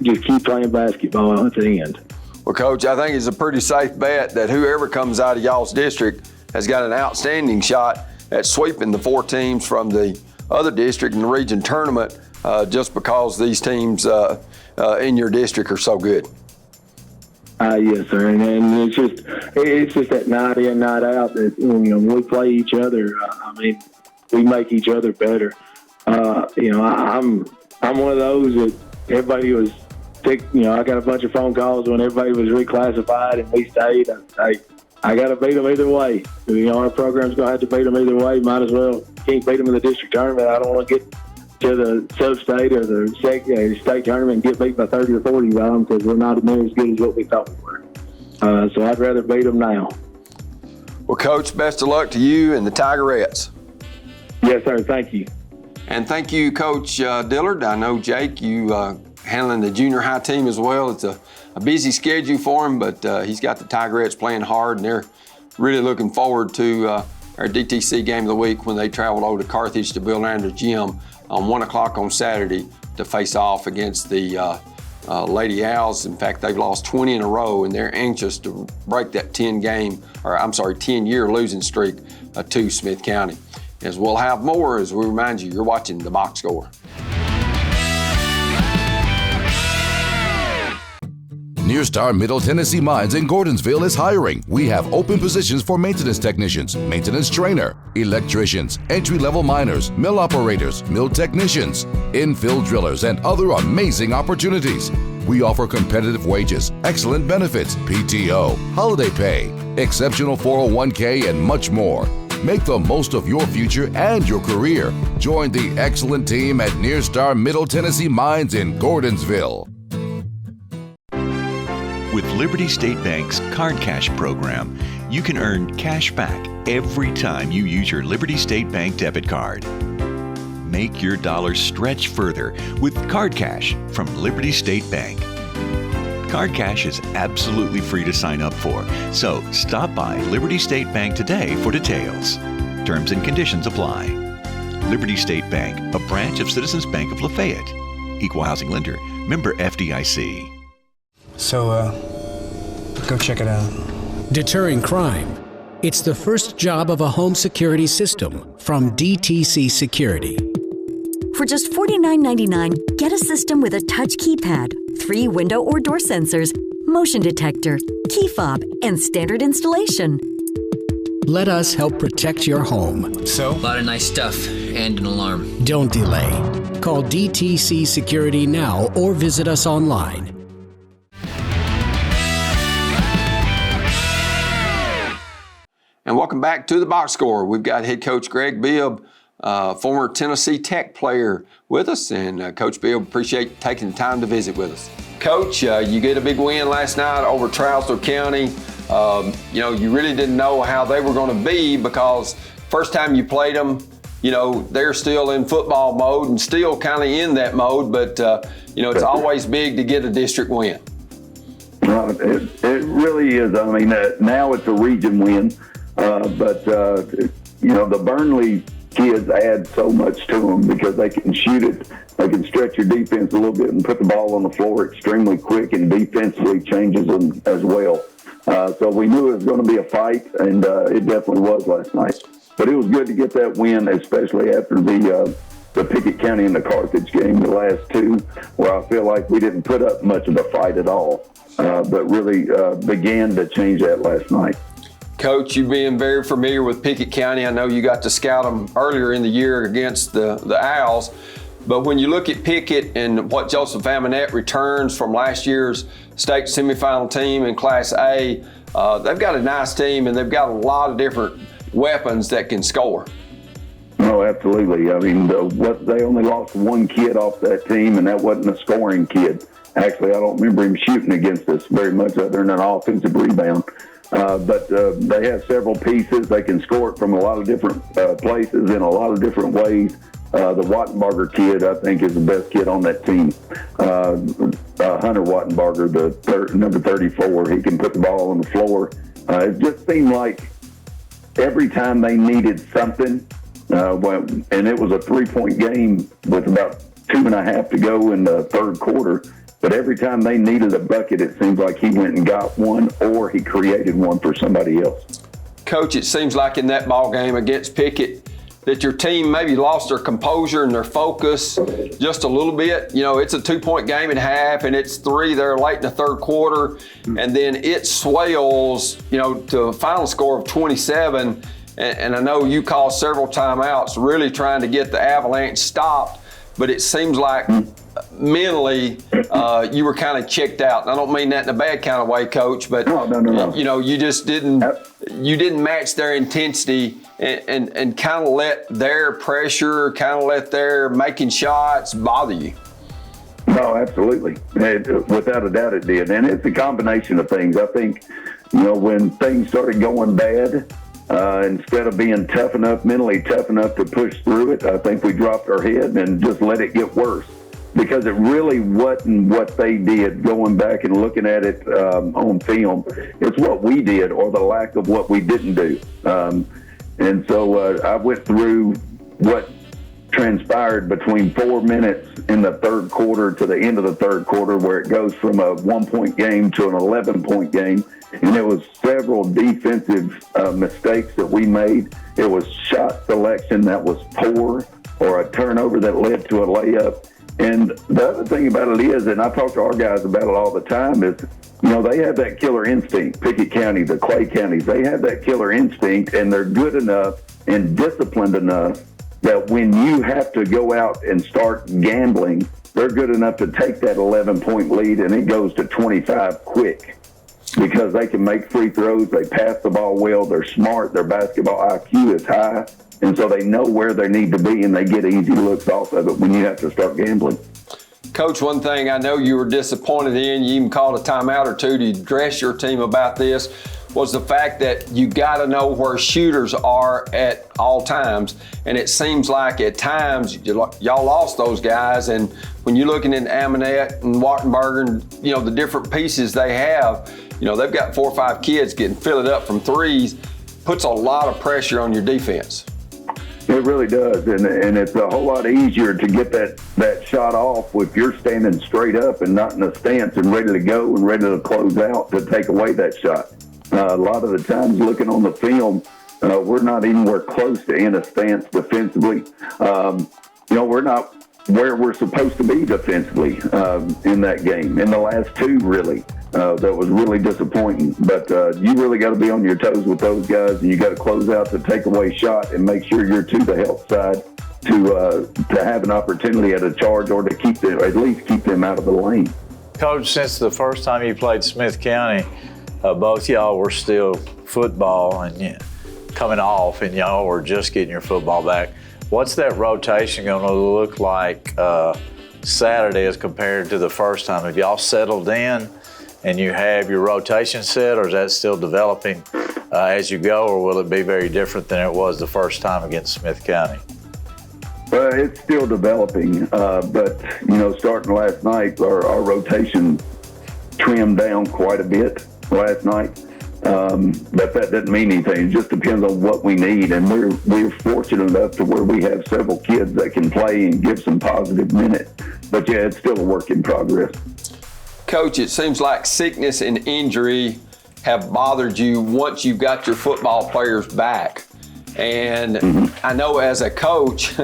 keep playing basketball at the end. Well, Coach, I think it's a pretty safe bet that whoever comes out of y'all's district has got an outstanding shot at sweeping the 4 teams from the other district in the region tournament, just because these teams in your district are so good. Yes, sir, and it's just that night in, night out that, you know, when we play each other, I mean, we make each other better. You know, I'm one of those that everybody was, you know, I got a bunch of phone calls when everybody was reclassified and we stayed. I got to beat them either way. You know, our program's going to have to beat them either way. Might as well. Can't beat them in the district tournament. I don't want to get to the sub-state or the state tournament and get beat by 30 or 40 by them, because we're not near as good as what we thought we were. So I'd rather beat them now. Well, Coach, best of luck to you and the Tigerettes. Yes, sir. Thank you. And thank you, Coach Dillard. I know, Jake, you handling the junior high team as well. It's a busy schedule for him, but he's got the Tigerettes playing hard, and they're really looking forward to our DTC game of the week when they travel over to Carthage to Bill Landers Gym on 1 o'clock on Saturday to face off against the Lady Owls. In fact, they've lost 20 in a row, and they're anxious to break that 10-year losing streak to Smith County. As we'll have more as we remind you, you're watching The Box Score. Near Star Middle Tennessee Mines in Gordonsville is hiring. We have open positions for maintenance technicians, maintenance trainer, electricians, entry-level miners, mill operators, mill technicians, infill drillers, and other amazing opportunities. We offer competitive wages, excellent benefits, PTO, holiday pay, exceptional 401k, and much more. Make the most of your future and your career. Join the excellent team at Near Star Middle Tennessee Mines in Gordonsville. With Liberty State Bank's Card Cash program, you can earn cash back every time you use your Liberty State Bank debit card. Make your dollars stretch further with Card Cash from Liberty State Bank. Card Cash is absolutely free to sign up for, so stop by Liberty State Bank today for details. Terms and conditions apply. Liberty State Bank, a branch of Citizens Bank of Lafayette. Equal housing lender, member FDIC. So, go check it out. Deterring crime. It's the first job of a home security system from DTC Security. For just $49.99, get a system with a touch keypad, 3 window or door sensors, motion detector, key fob, and standard installation. Let us help protect your home. So? A lot of nice stuff and an alarm. Don't delay. Call DTC Security now or visit us online. And welcome back to The Box Score. We've got head coach Greg Bibb, former Tennessee Tech player, with us. And Coach Bibb, appreciate taking the time to visit with us. Coach, you get a big win last night over Trousdale County. You really didn't know how they were going to be because first time you played them, they're still in football mode and still kind of in that mode. But, it's always big to get a district win. It really is. I mean, now it's a region win. The Burnley kids add so much to them because they can shoot it. They can stretch your defense a little bit and put the ball on the floor extremely quick, and defensively changes them as well. So we knew it was going to be a fight, and it definitely was last night. But it was good to get that win, especially after the Pickett County and the Carthage game, the last two, where I feel like we didn't put up much of a fight at all, but really began to change that last night. Coach, you being very familiar with Pickett County, I know you got to scout them earlier in the year against the Owls, but when you look at Pickett and what Joseph Amonette returns from last year's state semifinal team in Class A, they've got a nice team and they've got a lot of different weapons that can score. No, absolutely. I mean, they only lost one kid off that team, and that wasn't a scoring kid. Actually, I don't remember him shooting against us very much other than an offensive rebound. But they have several pieces. They can score it from a lot of different places in a lot of different ways. The Wattenbarger kid, I think, is the best kid on that team. Hunter Wattenbarger, number 34, he can put the ball on the floor. It just seemed like every time they needed something, and it was a 3-point game with about 2.5 to go in the third quarter, but every time they needed a bucket, it seems like he went and got one, or he created one for somebody else. Coach, it seems like in that ball game against Pickett that your team maybe lost their composure and their focus just a little bit. It's a 2-point game at half, and it's 3 there late in the third quarter, and then it swells, to a final score of 27. And I know you called several timeouts really trying to get the Avalanche stopped, but it seems like mentally you were kind of checked out. And I don't mean that in a bad kind of way, Coach, but no. You just didn't match their intensity and kind of let their pressure, kind of let their making shots bother you. No, absolutely. Without a doubt it did. And it's a combination of things. I think, when things started going bad, Instead of being mentally tough enough to push through it, I think we dropped our head and just let it get worse. Because it really wasn't what they did, going back and looking at it on film. It's what we did, or the lack of what we didn't do. And so I went through what transpired between 4 minutes in the third quarter to the end of the third quarter, where it goes from a 1-point game to an 11-point game. And there was several defensive mistakes that we made. It was shot selection that was poor, or a turnover that led to a layup. And the other thing about it is, and I talk to our guys about it all the time, is, they have that killer instinct. Pickett County, the Clay counties, they have that killer instinct, and they're good enough and disciplined enough that when you have to go out and start gambling, they're good enough to take that 11-point lead, and it goes to 25 quick, because they can make free throws, they pass the ball well, they're smart, their basketball IQ is high. And so they know where they need to be, and they get easy looks off of it when you have to start gambling. Coach, one thing I know you were disappointed in, you even called a timeout or two to address your team about this, was the fact that you got to know where shooters are at all times. And it seems like at times y'all lost those guys. And when you're looking at Amonette and Wartenberger and, the different pieces they have, they've got 4 or 5 kids getting filled up from threes, puts a lot of pressure on your defense. It really does, and it's a whole lot easier to get that shot off if you're standing straight up and not in a stance and ready to go and ready to close out to take away that shot. A lot of the times looking on the film, we're not anywhere close to in a stance defensively. We're not where we're supposed to be defensively in that game. In the last 2, really. That was really disappointing. But you really got to be on your toes with those guys, and you got to close out the takeaway shot and make sure you're to the help side to have an opportunity at a charge, or to keep them, at least keep them out of the lane. Coach, since the first time you played Smith County, both y'all were still football and coming off, and y'all were just getting your football back. What's that rotation going to look like Saturday as compared to the first time? Have y'all settled in and you have your rotation set, or is that still developing as you go, or will it be very different than it was the first time against Smith County? It's still developing, but starting last night, our rotation trimmed down quite a bit last night. But that doesn't mean anything. It just depends on what we need, and we're fortunate enough to where we have several kids that can play and give some positive minutes. But it's still a work in progress. Coach, it seems like sickness and injury have bothered you once you've got your football players back. And I know as a coach,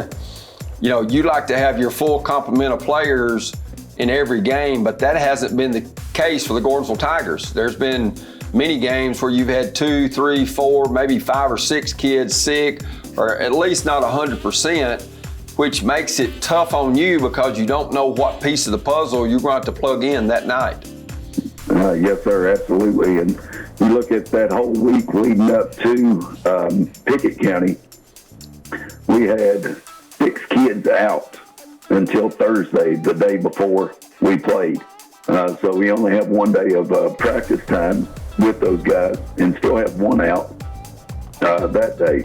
you like to have your full complement of players in every game, but that hasn't been the case for the Gordonsville Tigers. There's been many games where you've had 2, 3, 4, maybe 5 or 6 kids sick, or at least not 100%, which makes it tough on you because you don't know what piece of the puzzle you're going to have to plug in that night. Yes, sir, absolutely. And you look at that whole week leading up to Pickett County, we had 6 kids out until Thursday, the day before we played. So we only have 1 day of practice time with those guys and still have 1 out that day.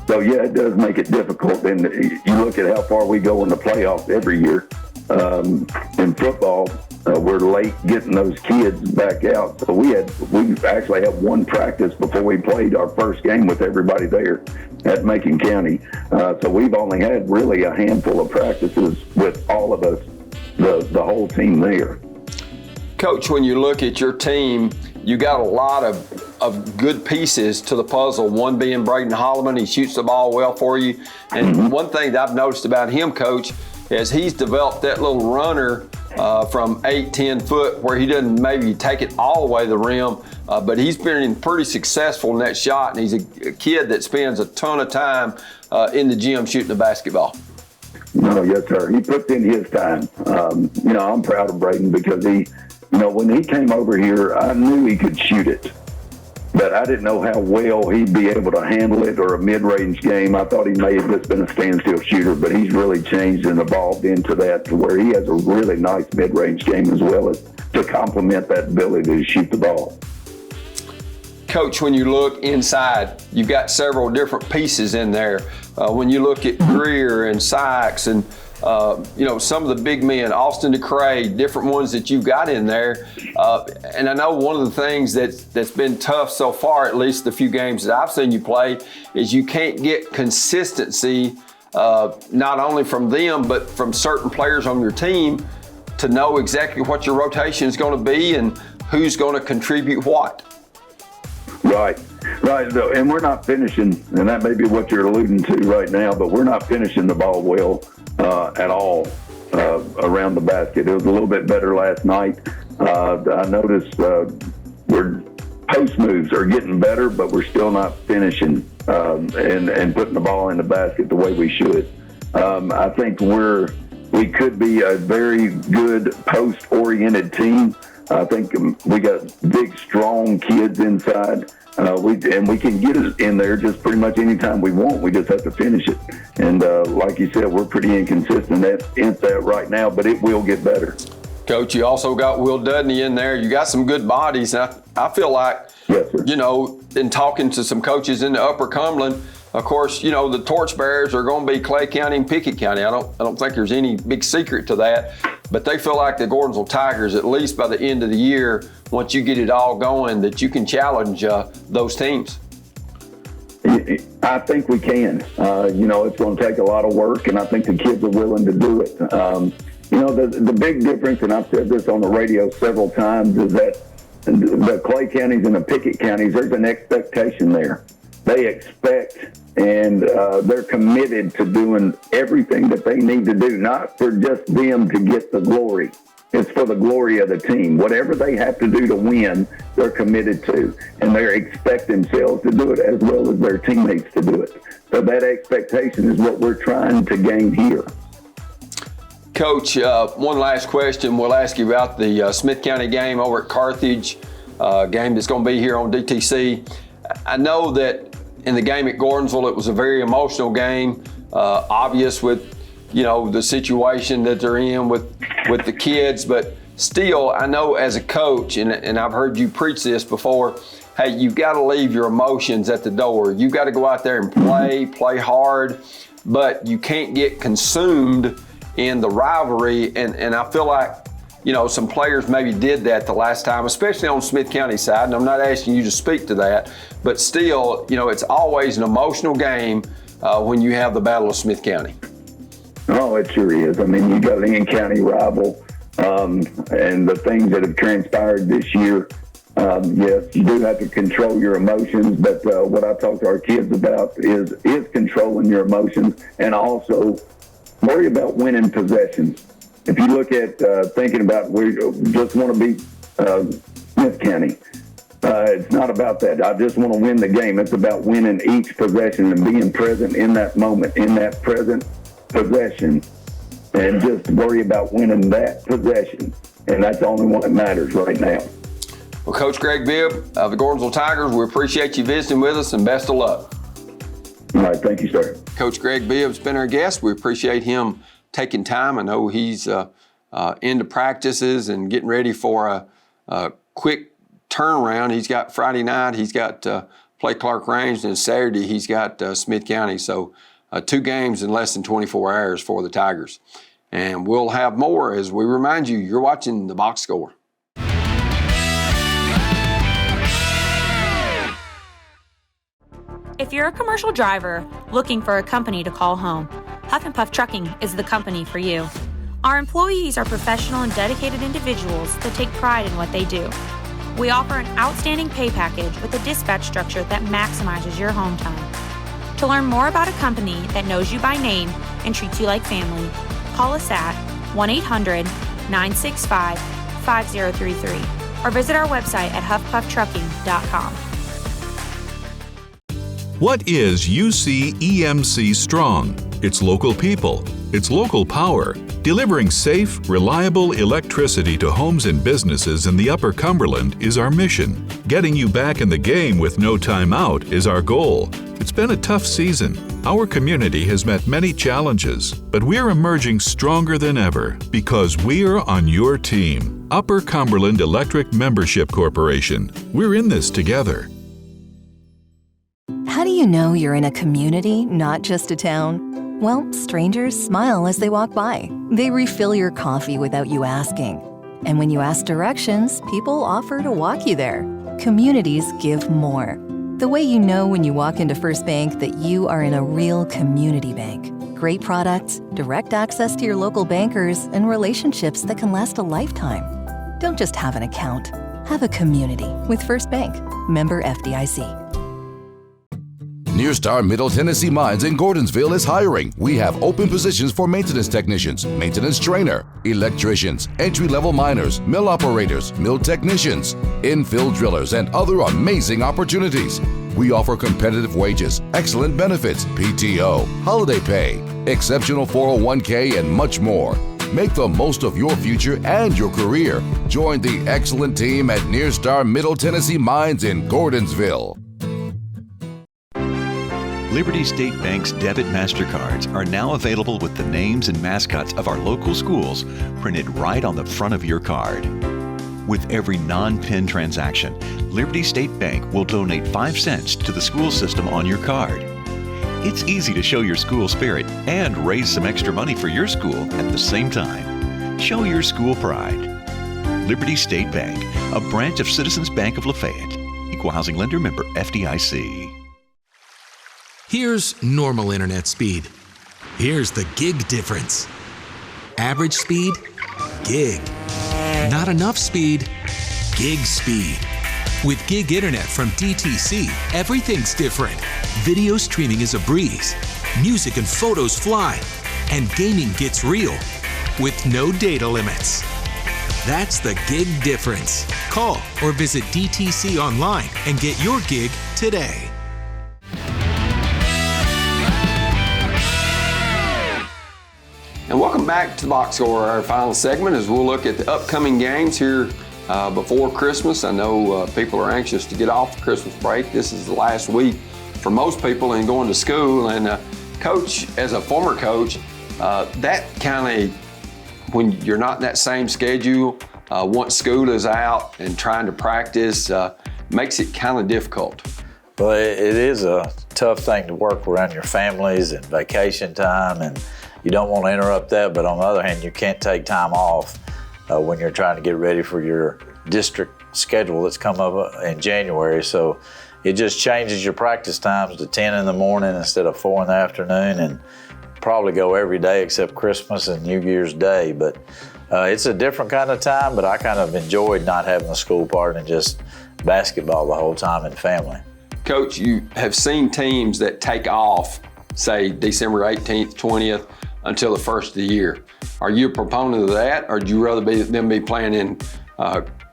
So, it does make it difficult. And you look at how far we go in the playoffs every year. In football, we're late getting those kids back out. So we actually had 1 practice before we played our first game with everybody there at Macon County. So we've only had really a handful of practices with all of us, the whole team there. Coach, when you look at your team, you got a lot of good pieces to the puzzle, one being Braden Holloman. He shoots the ball well for you. And one thing that I've noticed about him, Coach, is he's developed that little runner from 8-10 foot where he doesn't maybe take it all the way to the rim, but he's been pretty successful in that shot, and he's a kid that spends a ton of time in the gym shooting the basketball. No, yes, sir. He puts in his time. I'm proud of Braden because when he came over here, I knew he could shoot it, but I didn't know how well he'd be able to handle it or a mid-range game. I thought he may have just been a standstill shooter, but he's really changed and evolved into that to where he has a really nice mid-range game as well as to complement that ability to shoot the ball. Coach, when you look inside, you've got several different pieces in there. When you look at Greer and Sykes and some of the big men, Austin DeCray, different ones that you've got in there. And I know one of the things that's been tough so far, at least the few games that I've seen you play, is you can't get consistency, not only from them, but from certain players on your team to know exactly what your rotation is going to be and who's going to contribute what. Right. And we're not finishing, and that may be what you're alluding to right now, but we're not finishing the ball well at all around the basket. It was a little bit better last night. I noticed we're post moves are getting better, but we're still not finishing and putting the ball in the basket the way we should. I think we could be a very good post-oriented team. I think we got big, strong kids inside. We can get it in there just pretty much anytime we want. We just have to finish it. And like you said, we're pretty inconsistent at that right now, but it will get better. Coach, you also got Will Dudney in there. You got some good bodies. And I feel like, yes, sir. In talking to some coaches in the Upper Cumberland, of course, the torchbearers are going to be Clay County and Pickett County. I don't think there's any big secret to that, but they feel like the Gordonsville Tigers, at least by the end of the year, once you get it all going, that you can challenge those teams. I think we can. It's going to take a lot of work, and I think the kids are willing to do it. The big difference, and I've said this on the radio several times, is that the Clay counties and the Pickett counties, there's an expectation there. They expect and they're committed to doing everything that they need to do, not for just them to get the glory. It's for the glory of the team. Whatever they have to do to win, they're committed to, and they expect themselves to do it as well as their teammates to do it. So that expectation is what we're trying to gain here. Coach, one last question. We'll ask you about the Smith County game over at Carthage, game that's going to be here on DTC. I know that in the game at Gordonsville, it was a very emotional game, obvious with, the situation that they're in with the kids. But still, I know as a coach, and I've heard you preach this before, hey, you've got to leave your emotions at the door. You've got to go out there and play hard, but you can't get consumed in the rivalry. And I feel like, some players maybe did that the last time, especially on Smith County side. And I'm not asking you to speak to that, but still, it's always an emotional game when you have the Battle of Smith County. Oh, it sure is. I mean, you got an in-county rival, and the things that have transpired this year. Yes, you do have to control your emotions, but what I talk to our kids about is controlling your emotions, and also worry about winning possessions. If you look at thinking about we just want to beat Smith County, it's not about that. I just want to win the game. It's about winning each possession and being present in that moment, in that present possession, and just worry about winning that possession. And that's the only one that matters right now. Well, Coach Greg Bibb of the Gordonsville Tigers, we appreciate you visiting with us, and best of luck. All right, thank you, sir. Coach Greg Bibb's been our guest. We appreciate him taking time. I know he's into practices and getting ready for a quick turnaround. He's got Friday night, he's got play Clark Range, and Saturday he's got Smith County. So 2 games in less than 24 hours for the Tigers. And we'll have more as we remind you, you're watching The Box Score. If you're a commercial driver looking for a company to call home, Huff and Puff Trucking is the company for you. Our employees are professional and dedicated individuals that take pride in what they do. We offer an outstanding pay package with a dispatch structure that maximizes your home time. To learn more about a company that knows you by name and treats you like family, call us at 1-800-965-5033 or visit our website at huffpufftrucking.com. What is UC EMC Strong? It's local people. It's local power. Delivering safe, reliable electricity to homes and businesses in the Upper Cumberland is our mission. Getting you back in the game with no time out is our goal. It's been a tough season. Our community has met many challenges, but we're emerging stronger than ever because we're on your team. Upper Cumberland Electric Membership Corporation. We're in this together. How do you know you're in a community, not just a town? Well, strangers smile as they walk by. They refill your coffee without you asking. And when you ask directions, people offer to walk you there. Communities give more. The way you know when you walk into First Bank that you are in a real community bank. Great products, direct access to your local bankers, and relationships that can last a lifetime. Don't just have an account. Have a community with First Bank. Member FDIC. Nearstar Middle Tennessee Mines in Gordonsville is hiring. We have open positions for maintenance technicians, maintenance trainer, electricians, entry-level miners, mill operators, mill technicians, infill drillers, and other amazing opportunities. We offer competitive wages, excellent benefits, PTO, holiday pay, exceptional 401k, and much more. Make the most of your future and your career. Join the excellent team at Nearstar Middle Tennessee Mines in Gordonsville. Liberty State Bank's debit MasterCards are now available with the names and mascots of our local schools printed right on the front of your card. With every non-PIN transaction, Liberty State Bank will donate 5 cents to the school system on your card. It's easy to show your school spirit and raise some extra money for your school at the same time. Show your school pride. Liberty State Bank, a branch of Citizens Bank of Lafayette. Equal housing lender, member FDIC. Here's normal internet speed. Here's the gig difference. Average speed, gig. Not enough speed, gig speed. With gig internet from DTC, everything's different. Video streaming is a breeze. Music and photos fly. And gaming gets real. With no data limits. That's the gig difference. Call or visit DTC online and get your gig today. And welcome back to the Box Score, our final segment, as we'll look at the upcoming games here before Christmas. I know people are anxious to get off the Christmas break. This is the last week for most people in going to school. And Coach, as a former coach, that kind of, when you're not in that same schedule, once school is out and trying to practice, makes it kind of difficult. Well, it is a tough thing to work around your families and vacation time, and you don't want to interrupt that, but on the other hand, you can't take time off when you're trying to get ready for your district schedule that's come up in January. So it just changes your practice times to 10 in the morning instead of 4 in the afternoon, and probably go every day except Christmas and New Year's Day. But it's a different kind of time, but I kind of enjoyed not having a school part and just basketball the whole time and family. Coach, you have seen teams that take off, say December 18th, 20th, until the first of the year. Are you a proponent of that, or do you rather them be playing in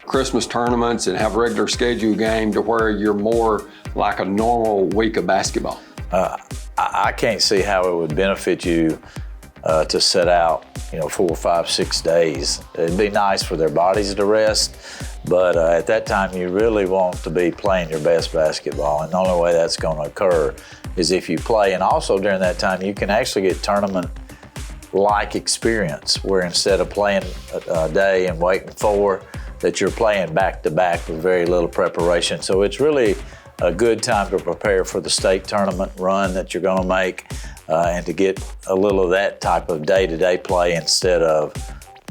Christmas tournaments and have a regular scheduled game to where you're more like a normal week of basketball? I can't see how it would benefit you to set out, 4, 5, 6 days. It'd be nice for their bodies to rest, but at that time you really want to be playing your best basketball, and the only way that's going to occur is if you play. And also during that time you can actually get tournament-like experience, where instead of playing a day and waiting for, that you're playing back-to-back with very little preparation. So it's really a good time to prepare for the state tournament run that you're going to make, and to get a little of that type of day-to-day play instead of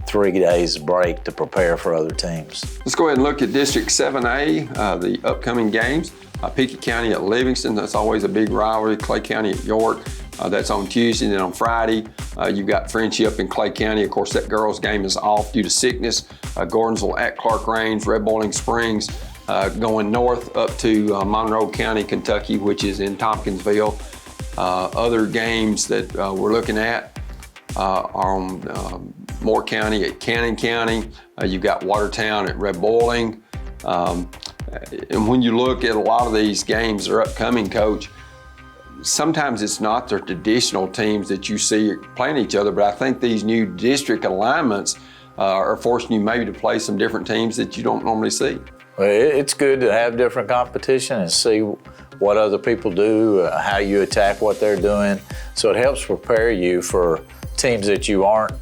3 days break to prepare for other teams. Let's go ahead and look at District 7A, the upcoming games. Pickett County at Livingston, that's always a big rivalry. Clay County at York, that's on Tuesday. And then on Friday, you've got Frenchie up in Clay County. Of course, that girls' game is off due to sickness. Gordonsville at Clark Range, Red Boiling Springs, going north up to Monroe County, Kentucky, which is in Tompkinsville. Other games that we're looking at are on Moore County at Cannon County. You've got Watertown at Red Boiling. And when you look at a lot of these games that are upcoming, Coach, sometimes it's not the traditional teams that you see playing each other, but I think these new district alignments are forcing you maybe to play some different teams that you don't normally see. Well, it's good to have different competition and see what other people do, how you attack what they're doing. So it helps prepare you for teams that you aren't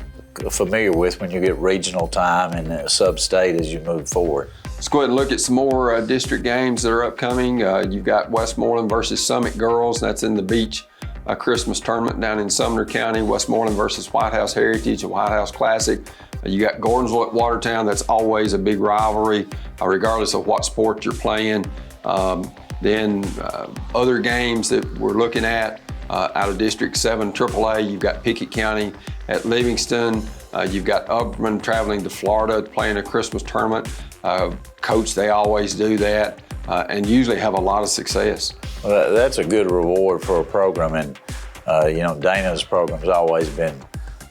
familiar with when you get regional time and sub-state as you move forward. Let's go ahead and look at some more district games that are upcoming. You've got Westmoreland versus Summit Girls. That's in the Beach Christmas tournament down in Sumner County. Westmoreland versus White House Heritage, a White House Classic. You got Gordonsville at Watertown. That's always a big rivalry, regardless of what sport you're playing. Then other games that we're looking at out of District 7 AAA, you've got Pickett County at Livingston. You've got Upperman traveling to Florida playing a Christmas tournament. Coach, they always do that and usually have a lot of success. Well, that's a good reward for a program, and Dana's program has always been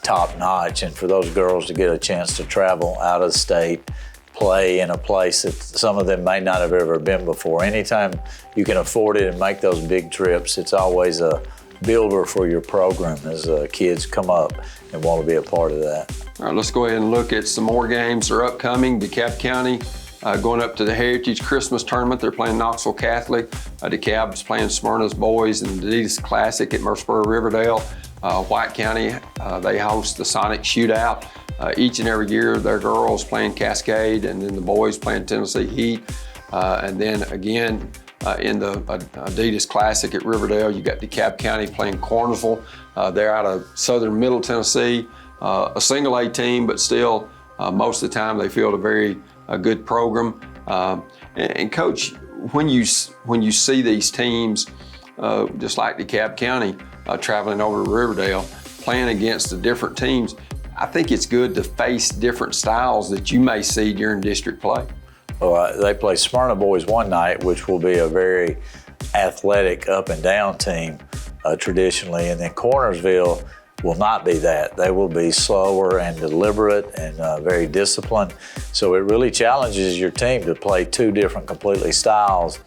top notch, and for those girls to get a chance to travel out of state, play in a place that some of them may not have ever been before. Anytime you can afford it and make those big trips, it's always a builder for your program as kids come up and want to be a part of that. All right, let's go ahead and look at some more games that are upcoming. DeKalb County going up to the Heritage Christmas Tournament. They're playing Knoxville Catholic. DeKalb's playing Smyrna's Boys in the DTC Classic at Murfreesboro Riverdale. White County, they host the Sonic Shootout. Each and every year, their girls playing Cascade, and then the boys playing Tennessee Heat. And then again, in the Adidas Classic at Riverdale, you got DeKalb County playing Cornersville. They're out of southern Middle Tennessee, a single A team, but still most of the time they field a very good program. And Coach, when you see these teams, just like DeKalb County traveling over to Riverdale, playing against the different teams, I think it's good to face different styles that you may see during district play. Well, they play Smyrna Boys one night, which will be a very athletic up and down team traditionally, and then Cornersville will not be that. They will be slower and deliberate and very disciplined. So it really challenges your team to play two different completely styles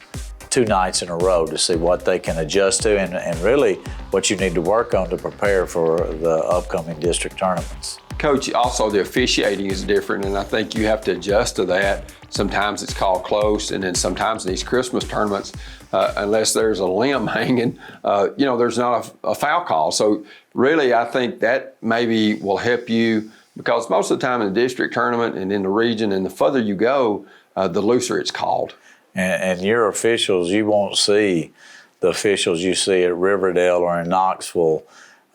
2 nights in a row to see what they can adjust to and really what you need to work on to prepare for the upcoming district tournaments. Coach, also the officiating is different, and I think you have to adjust to that. Sometimes it's called close, and then sometimes in these Christmas tournaments, unless there's a limb hanging, there's not a foul call. So really, I think that maybe will help you, because most of the time in the district tournament and in the region, and the further you go, the looser it's called. And your officials, you won't see the officials you see at Riverdale or in Knoxville.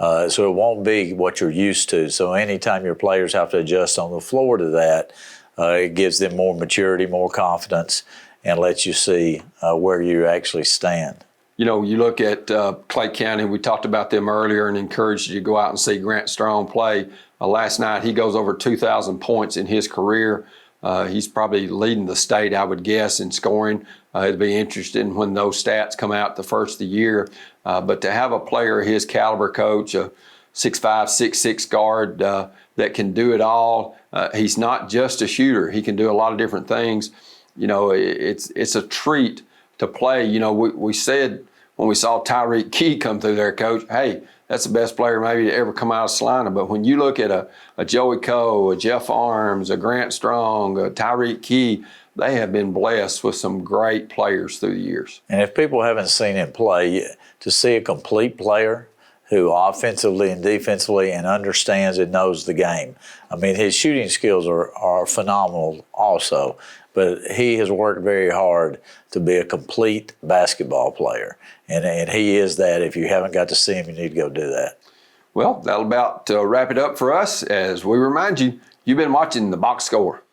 So it won't be what you're used to. So anytime your players have to adjust on the floor to that, it gives them more maturity, more confidence, and lets you see where you actually stand. You know, you look at Clay County, we talked about them earlier and encouraged you to go out and see Grant Strong play. Last night, he goes over 2,000 points in his career. He's probably leading the state, I would guess, in scoring. It'd be interesting when those stats come out the first of the year. But to have a player his caliber, Coach, a 6'5", 6'6" guard that can do it all. He's not just a shooter. He can do a lot of different things. You know, it's a treat to play. You know, we said when we saw Tyreek Key come through there, Coach, hey, that's the best player maybe to ever come out of Salina. But when you look at a Joey Coe, a Jeff Arms, a Grant Strong, a Tyreek Key, they have been blessed with some great players through the years. And if people haven't seen him play, to see a complete player who offensively and defensively and understands and knows the game. I mean, his shooting skills are phenomenal also, but he has worked very hard to be a complete basketball player. And he is that. If you haven't got to see him, you need to go do that. Well, that'll about wrap it up for us as we remind you, you've been watching The Box Score.